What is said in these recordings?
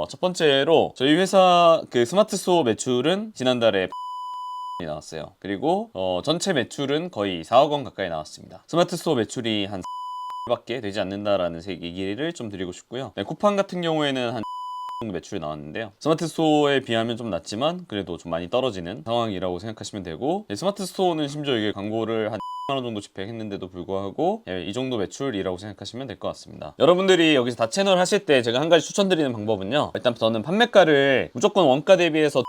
첫 번째로 저희 회사 그 스마트 스토어 매출은 지난달에 이 나왔어요. 그리고 전체 매출은 거의 4억 원 가까이 나왔습니다. 스마트 스토어 매출이 한 밖에 되지 않는다라는 얘기를 좀 드리고 싶고요. 네, 쿠팡 같은 경우에는 한 정도 매출이 나왔는데요. 스마트 스토어에 비하면 좀 낮지만 그래도 좀 많이 떨어지는 상황이라고 생각하시면 되고, 네, 스마트 스토어는 심지어 이게 광고를 한 10만 원 정도 집행했는데도 불구하고 이 정도 매출이라고 생각하시면 될 것 같습니다. 여러분들이 여기서 다채널 하실 때 제가 한 가지 추천드리는 방법은요, 일단 저는 판매가를 무조건 원가 대비해서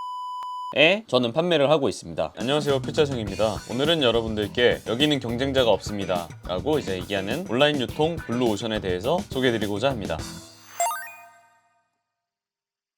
저는 판매를 하고 있습니다. 안녕하세요, 필자성입니다. 오늘은 여러분들께 여기는 경쟁자가 없습니다 라고 이제 얘기하는 온라인 유통 블루오션에 대해서 소개해드리고자 합니다.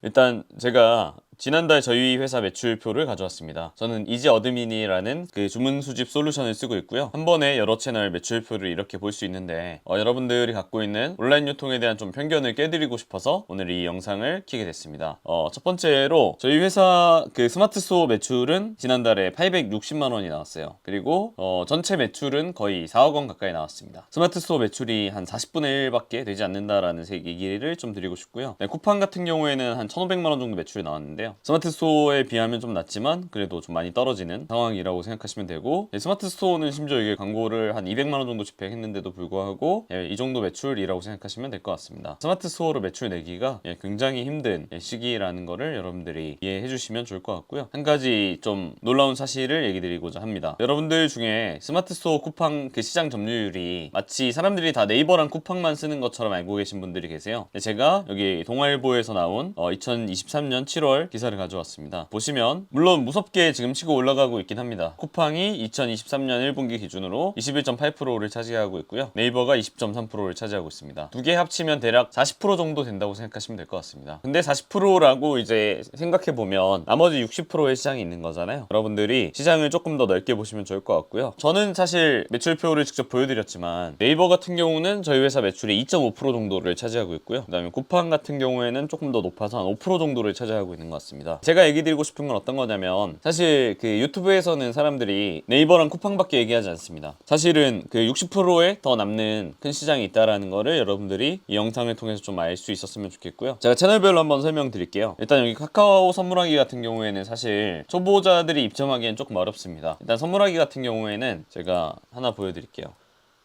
일단 제가 지난달 저희 회사 매출표를 가져왔습니다. 저는 이지어드민이라는 그 주문 수집 솔루션을 쓰고 있고요. 한 번에 여러 채널 매출표를 이렇게 볼 수 있는데 여러분들이 갖고 있는 온라인 유통에 대한 좀 편견을 깨드리고 싶어서 오늘 이 영상을 켜게 됐습니다. 첫 번째로 저희 회사 그 스마트 스토어 매출은 지난달에 860만 원이 나왔어요. 그리고 전체 매출은 거의 4억 원 가까이 나왔습니다. 스마트 스토어 매출이 한 40분의 1밖에 되지 않는다라는 얘기를 좀 드리고 싶고요. 네, 쿠팡 같은 경우에는 한 1,500만 원 정도 매출이 나왔는데요. 스마트 스토어에 비하면 좀 낮지만 그래도 좀 많이 떨어지는 상황이라고 생각하시면 되고, 스마트 스토어는 심지어 이게 광고를 한 200만 원 정도 집행했는데도 불구하고 이 정도 매출이라고 생각하시면 될 것 같습니다. 스마트 스토어로 매출 내기가 굉장히 힘든 시기라는 거를 여러분들이 이해해 주시면 좋을 것 같고요. 한 가지 좀 놀라운 사실을 얘기 드리고자 합니다. 여러분들 중에 스마트 스토어 쿠팡 그 시장 점유율이 마치 사람들이 다 네이버랑 쿠팡만 쓰는 것처럼 알고 계신 분들이 계세요. 제가 여기 동아일보에서 나온 2023년 7월 기사를 가져왔습니다. 보시면 물론 무섭게 지금 치고 올라가고 있긴 합니다. 쿠팡이 2023년 1분기 기준으로 21.8%를 차지하고 있고요. 네이버가 20.3%를 차지하고 있습니다. 두 개 합치면 대략 40% 정도 된다고 생각하시면 될 것 같습니다. 근데 40%라고 이제 생각해보면 나머지 60%의 시장이 있는 거잖아요. 여러분들이 시장을 조금 더 넓게 보시면 좋을 것 같고요. 저는 사실 매출표를 직접 보여드렸지만 네이버 같은 경우는 저희 회사 매출의 2.5% 정도를 차지하고 있고요. 그 다음에 쿠팡 같은 경우에는 조금 더 높아서 한 5% 정도를 차지하고 있는 것 같습니다. 제가 얘기 드리고 싶은 건 어떤 거냐면, 사실 그 유튜브에서는 사람들이 네이버랑 쿠팡밖에 얘기하지 않습니다. 사실은 그 60%에 더 남는 큰 시장이 있다라는 거를 여러분들이 이 영상을 통해서 좀 알 수 있었으면 좋겠고요. 제가 채널별로 한번 설명드릴게요. 일단 여기 카카오 선물하기 같은 경우에는 사실 초보자들이 입점하기엔 조금 어렵습니다. 일단 선물하기 같은 경우에는 제가 하나 보여드릴게요.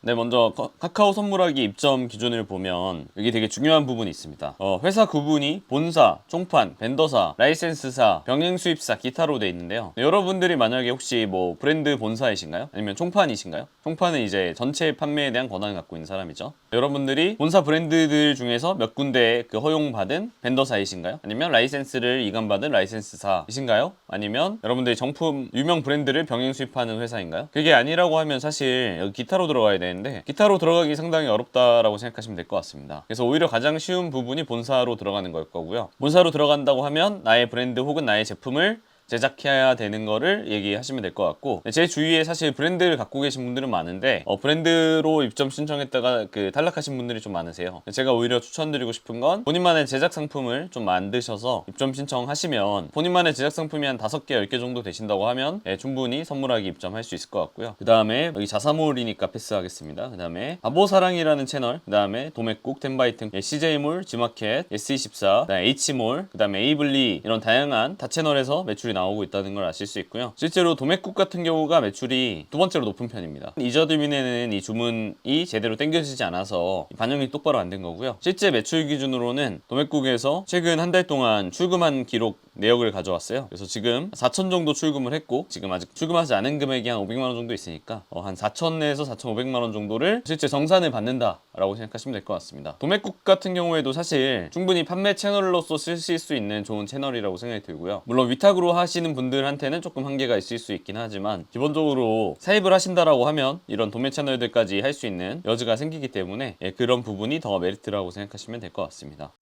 네, 먼저 카카오 선물하기 입점 기준을 보면 여기 되게 중요한 부분이 있습니다. 회사 구분이 본사, 총판, 벤더사, 라이센스사, 병행 수입사, 기타로 돼 있는데요. 네, 여러분들이 만약에 혹시 뭐 브랜드 본사이신가요? 아니면 총판이신가요? 총판은 이제 전체 판매에 대한 권한을 갖고 있는 사람이죠. 여러분들이 본사 브랜드들 중에서 몇 군데 그 허용받은 벤더사이신가요? 아니면 라이센스를 이관받은 라이센스사이신가요? 아니면 여러분들이 정품 유명 브랜드를 병행 수입하는 회사인가요? 그게 아니라고 하면 사실 여기 기타로 들어가야 되는데 기타로 들어가기 상당히 어렵다라고 생각하시면 될 것 같습니다. 그래서 오히려 가장 쉬운 부분이 본사로 들어가는 걸 거고요. 본사로 들어간다고 하면 나의 브랜드 혹은 나의 제품을 제작해야 되는 거를 얘기하시면 될 것 같고, 제 주위에 사실 브랜드를 갖고 계신 분들은 많은데 브랜드로 입점 신청했다가 그 탈락하신 분들이 좀 많으세요. 제가 오히려 추천드리고 싶은 건 본인만의 제작 상품을 좀 만드셔서 입점 신청하시면 본인만의 제작 상품이 한 5개, 10개 정도 되신다고 하면 충분히 선물하기 입점할 수 있을 것 같고요. 그 다음에 여기 자사몰이니까 패스하겠습니다. 그 다음에 바보사랑이라는 채널, 그 다음에 도매국, 텐바이튼, CJ몰, 지마켓, S24, 그 다음에 H몰, 그 다음에 에이블리, 이런 다양한 다채널에서 매출이 나오고 있다는 걸 아실 수 있고요. 실제로 도매국 같은 경우가 매출이 두 번째로 높은 편입니다. 이저드민에는 이 주문이 제대로 땡겨지지 않아서 반영이 똑바로 안 된 거고요. 실제 매출 기준으로는 도매국에서 최근 한 달 동안 출금한 기록 내역을 가져왔어요. 그래서 지금 4천 정도 출금을 했고, 지금 아직 출금하지 않은 금액이 한 500만 원 정도 있으니까 한 4천에서 4,500만 원 정도를 실제 정산을 받는다라고 생각하시면 될 것 같습니다. 도매국 같은 경우에도 사실 충분히 판매 채널로서 쓰실 수 있는 좋은 채널이라고 생각이 들고요. 물론 위탁으로 하시는 분들한테는 조금 한계가 있을 수 있긴 하지만 기본적으로 사입을 하신다라고 하면 이런 도매 채널들까지 할 수 있는 여지가 생기기 때문에 그런 부분이 더 메리트라고 생각하시면 될 것 같습니다.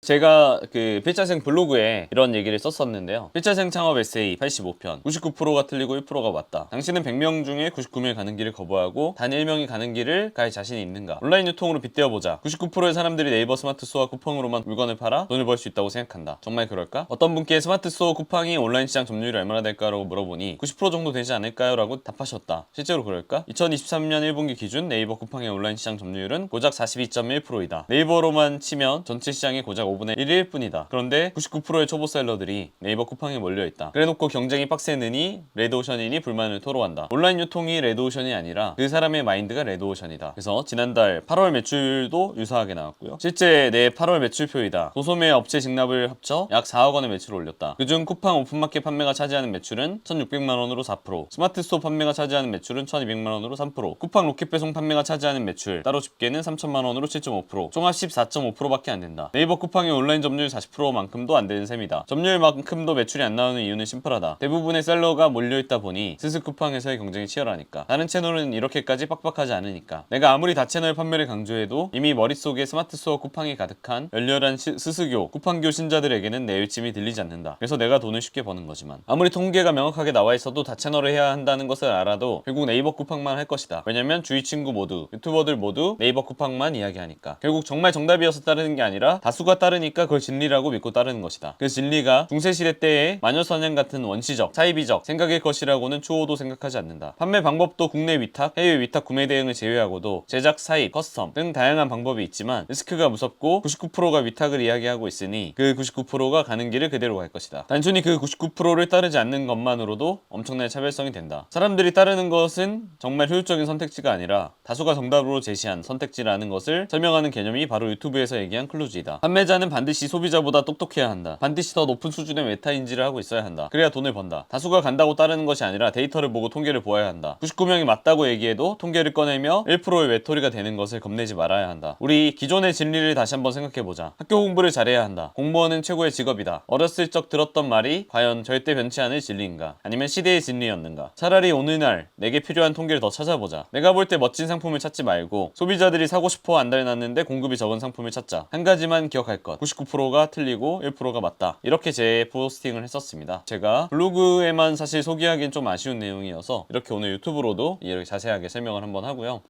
제가 그 필자생 블로그에 이런 얘기를 썼었는데요. 필자생 창업 에세이 85편 99%가 틀리고 1%가 맞다. 당신은 100명 중에 99명이 가는 길을 거부하고 단 1명이 가는 길을 갈 자신이 있는가? 온라인 유통으로 빗대어보자. 99%의 사람들이 네이버 스마트 스토어 쿠팡으로만 물건을 팔아 돈을 벌 수 있다고 생각한다. 정말 그럴까? 어떤 분께 스마트 스토어 쿠팡이 온라인 시장 점유율이 얼마나 될까라고 물어보니 90% 정도 되지 않을까요? 라고 답하셨다. 실제로 그럴까? 2023년 1분기 기준 네이버 쿠팡의 온라인 시장 점유율은 고작 42.1%이다. 네이버로만 치면 전체 시장의 고작 5분의 1일 뿐이다. 그런데 99%의 초보 셀러들이 네이버 쿠팡에 몰려있다. 그래놓고 경쟁이 빡세느니 레드오션이니 불만을 토로한다. 온라인 유통이 레드오션이 아니라 그 사람의 마인드가 레드오션이다. 그래서 지난달 8월 매출도 유사하게 나왔고요. 실제 내 8월 매출표이다. 도소매 업체 직납을 합쳐 약 4억 원의 매출을 올렸다. 그중 쿠팡 오픈마켓 판매가 차지하는 매출은 1,600만 원으로 4%, 스마트 스토어 판매가 차지하는 매출은 1,200만 원으로 3%, 쿠팡 로켓 배송 판매가 차지하는 매출 따로 집계는 3천만 원으로 7.5%, 총합 14.5%밖에 안 된다. 네이버 쿠팡의 온라인 점유율 40%만큼도 안 되는 셈이다. 점유율만큼도 매출이 안 나오는 이유는 심플하다. 대부분의 셀러가 몰려있다 보니 스스 쿠팡에서의 경쟁이 치열하니까. 다른 채널은 이렇게까지 빡빡하지 않으니까. 내가 아무리 다채널 판매를 강조해도 이미 머릿속에 스마트 스토어 쿠팡이 가득한 열렬한 스스교, 쿠팡교 신자들에게는 내 일침이 들리지 않는다. 그래서 내가 돈을 쉽게 버는 거지만 아무리 통계가 명확하게 나와 있어도 다채널을 해야 한다는 것을 알아도 결국 네이버 쿠팡만 할 것이다. 왜냐면 주위 친구 모두, 유튜버들 모두 네이버 쿠팡만 이야기하니까. 결국 정말 정답이어서 따르는 게 아니라 다수가 따르니까 그걸 진리라고 믿고 따르는 것이다. 그 진리가 중세시대 때의 마녀사냥 같은 원시적, 사이비적 생각일 것이라고는 추호도 생각하지 않는다. 판매 방법도 국내 위탁, 해외 위탁 구매 대행을 제외하고도 제작, 사입, 커스텀 등 다양한 방법이 있지만 리스크가 무섭고 99%가 위탁을 이야기하고 있으니 그 99%가 가는 길을 그대로 갈 것이다. 단순히 그 99%를 따르지 않는 것만으로도 엄청난 차별성이 된다. 사람들이 따르는 것은 정말 효율적인 선택지가 아니라 다수가 정답으로 제시한 선택지라는 것을 설명하는 개념이 바로 유튜브에서 얘기한 클루즈이다. 판매자는 반드시 소비자보다 똑똑해야 한다. 반드시 더 높은 수준의 메타인지를 하고 있어야 한다. 그래야 돈을 번다. 다수가 간다고 따르는 것이 아니라 데이터를 보고 통계를 보아야 한다. 99명이 맞다고 얘기해도 통계를 꺼내며 1%의 외톨이가 되는 것을 겁내지 말아야 한다. 우리 기존의 진리를 다시 한번 생각해보자. 학교 공부를 잘해야 한다. 공무원은 최고의 직업이다. 어렸을 적 들었던 말이 과연 절대 변치 않을 진리인가? 아니면 시대의 진리였는가? 차라리 오늘날 내게 필요한 통계를 더 찾아보자. 내가 볼 때 멋진 상품을 찾지 말고 소비자들이 사고 싶어 안달났는데 공급이 적은 상품을 찾자. 한 가지만 기억할 것. 99%가 틀리고 1%가 맞다. 이렇게 제 포스팅을 했었습니다. 제가 블로그에만 사실 소개하기엔 좀 아쉬운 내용이어서 이렇게 오늘 유튜브로도 이렇게 자세하게 설명을 한번 하고요.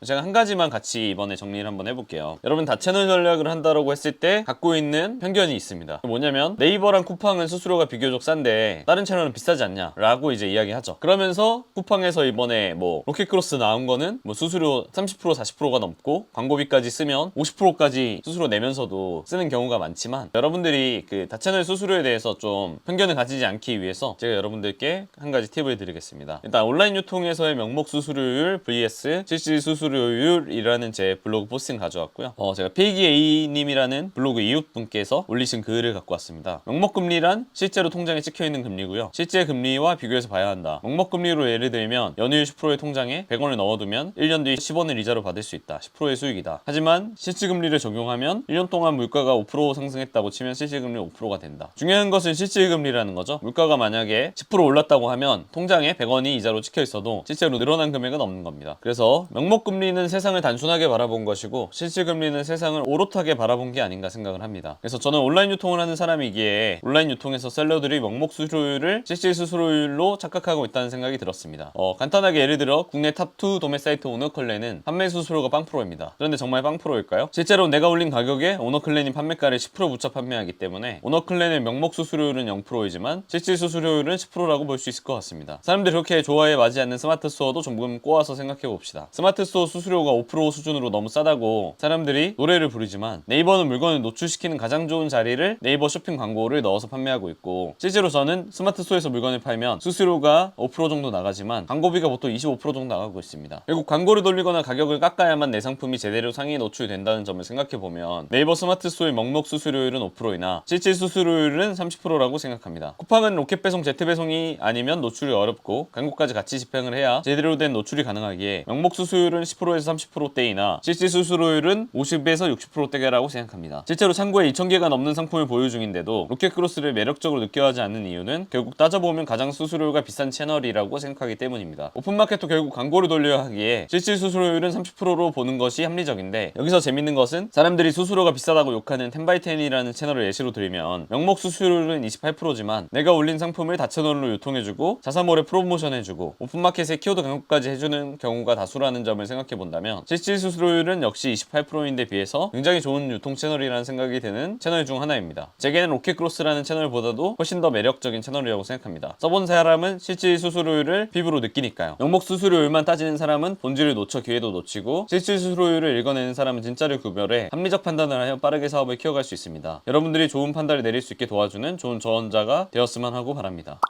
제가 한 가지만 같이 이번에 정리를 한번 해볼게요. 여러분 다채널 전략을 한다라고 했을 때 갖고 있는 편견이 있습니다. 뭐냐면 네이버랑 쿠팡은 수수료가 비교적 싼데 다른 채널은 비싸지 않냐 라고 이제 이야기하죠. 그러면서 쿠팡에서 이번에 뭐 로켓크로스 나온 거는 뭐 수수료 30% 40%가 넘고 광고비까지 쓰면 50%까지 수수료 내면서도 쓰는 경우가 많지만 여러분들이 그 다채널 수수료에 대해서 좀 편견을 가지지 않기 위해서 제가 여러분들께 한 가지 팁을 드리겠습니다. 일단 온라인 유통에서의 명목 수수료율 vs 실질 수수료율이라는 제 블로그 포스팅 가져왔고요. 제가 필기 A님이라는 블로그 이웃분께서 올리신 글을 갖고 왔습니다. 명목금리란 실제로 통장에 찍혀있는 금리고요. 실제 금리와 비교해서 봐야 한다. 명목금리로 예를 들면 연휴일 10%의 통장에 100원을 넣어두면 1년 뒤 10원을 이자로 받을 수 있다. 10%의 수익이다. 하지만 실질금리를 적용하면 1년 동안 물가가 5% 상승했다고 치면 실질금리 5%가 된다. 중요한 것은 실질금리라는 거죠. 물가가 만약에 10% 올랐다고 하면 통장에 100원이 이자로 찍혀있어도 실제로 늘어난 금액은 없는 겁니다. 그래서 명목금리는 세상을 단순하게 바라본 것이고 실질금리는 세상을 오롯하게 바라본 게 아닌가 생각을 합니다. 그래서 저는 온라인 유통을 하는 사람이기에 온라인 유통에서 셀러들이 명목 수수료율을 실질 수수료율로 착각하고 있다는 생각이 들었습니다. 간단하게 예를 들어 국내 탑2 도매 사이트 오너클랜은 판매 수수료가 0%입니다. 그런데 정말 0%일까요? 실제로 내가 올린 가격에 오너클랜이 판매가를 10% 붙여 판매하기 때문에 오너클랜의 명목 수수료율은 0%이지만 실질 수수료율은 10%라고 볼 수 있을 것 같습니다. 사람들이 그렇게 좋아해 맞지 않는 스마트 스토어도 조금 꼬아서 생각해 봅시다. 스마트 스토어 수수료가 5% 수준으로 너무 싸다고 사람들이 노래를 부르지만 네이버는 물건을 노출시키는 가장 좋은 자리를 네이버 쇼핑 광고를 넣어서 판매하고 있고 실제로 저는 스마트 스토어에서 물건을 팔면 수수료가 5% 정도 나가지만 광고비가 보통 25% 정도 나가고 있습니다. 결국 광고를 돌리거나 가격을 깎아야만 내 상품이 제대로 상위 노출된다는 점을 생각해보면 네이버 스마트 스토어의 명목 수수료율은 5%이나 실질 수수료율은 30%라고 생각합니다. 쿠팡은 로켓 배송, 제트 배송이 아니면 노출이 어렵고 광고까지 같이 집행을 해야 제대로 된 노출이 가능하기에 명목 수수료율은 10%에서 30%대이나 실질 수수료율은 50에서 60%대라고 생각합니다. 실제로 창고에 2,000개가 넘는 상품을 보유 중인데도 로켓크로스를 매력적으로 느껴하지 않는 이유는 결국 따져보면 가장 수수료가 비싼 채널이라고 생각하기 때문입니다. 오픈마켓도 결국 광고를 돌려야 하기에 실질 수수료율은 30%로 보는 것이 합리적인데, 여기서 재밌는 것은 사람들이 수수료가 비싸다고 욕하는 10x10이라는 채널을 예시로 들면 명목 수수료율은 28%지만 내가 올린 상품을 다채널로 유통해주고 자사몰에 프로모션해주고 오픈마켓에 키워드 광고까지 해주는 경우가 다수라는 점을 생각해본다면 실질 수수료율은 역시 28%인데 비해서 굉장히 좋은 유통 채널이라는 생각이 드는 채널 중 하나입니다. 제게는 로켓크로스라는 채널보다도 훨씬 더 매력적인 채널이라고 생각합니다. 써본 사람은 실질 수수료율을 피부로 느끼니까요. 명목 수수료율만 따지는 사람은 본질을 놓쳐 기회도 놓치고, 실질 수수료율을 읽어내는 사람은 진짜를 구별해 합리적 판단을 하여 빠르게 사업을 키워갈 수 있습니다. 여러분들이 좋은 판단을 내릴 수 있게 도와주는 좋은 조언자가 되었으면 하고 바랍니다.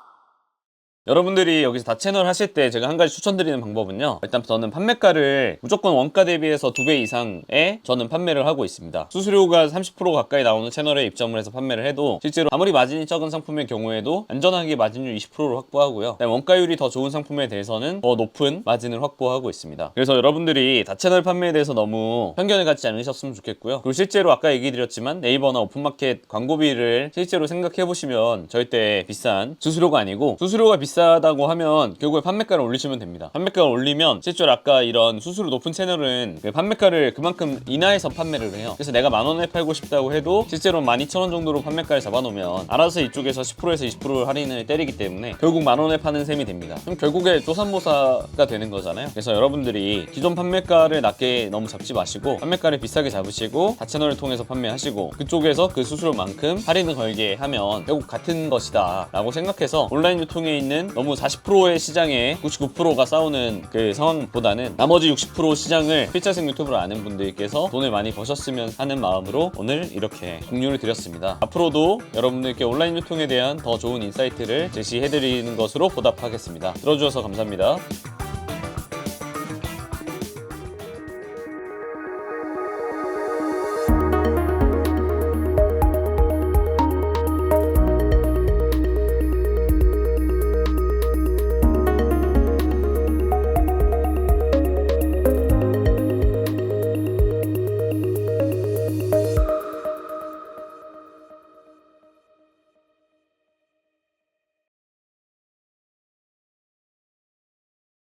여러분들이 여기서 다채널 하실 때 제가 한 가지 추천드리는 방법은요, 일단 저는 판매가를 무조건 원가 대비해서 2배 이상에 저는 판매를 하고 있습니다. 수수료가 30% 가까이 나오는 채널에 입점을 해서 판매를 해도 실제로 아무리 마진이 적은 상품의 경우에도 안전하게 마진율 20%를 확보하고요, 원가율이 더 좋은 상품에 대해서는 더 높은 마진을 확보하고 있습니다. 그래서 여러분들이 다채널 판매에 대해서 너무 편견을 갖지 않으셨으면 좋겠고요. 그리고 실제로 아까 얘기 드렸지만 네이버나 오픈마켓 광고비를 실제로 생각해보시면 절대 비싼 수수료가 아니고, 수수료가 비싸다고 하면 결국에 판매가를 올리시면 됩니다. 판매가를 올리면 실제로 아까 이런 수수료 높은 채널은 판매가를 그만큼 인하해서 판매를 해요. 그래서 내가 10,000원에 팔고 싶다고 해도 실제로 12,000원 정도로 판매가를 잡아놓으면 알아서 이쪽에서 10%에서 20% 할인을 때리기 때문에 결국 10,000원에 파는 셈이 됩니다. 그럼 결국에 조삼모사가 되는 거잖아요. 그래서 여러분들이 기존 판매가를 낮게 너무 잡지 마시고 판매가를 비싸게 잡으시고 다채널을 통해서 판매하시고 그쪽에서 그 수수료만큼 할인을 걸게 하면 결국 같은 것이다 라고 생각해서 온라인 유통에 있는 너무 40%의 시장에 99%가 싸우는 그 상황보다는 나머지 60% 시장을 필자생 유튜브를 아는 분들께서 돈을 많이 버셨으면 하는 마음으로 오늘 이렇게 공유를 드렸습니다. 앞으로도 여러분들께 온라인 유통에 대한 더 좋은 인사이트를 제시해드리는 것으로 보답하겠습니다. 들어주셔서 감사합니다.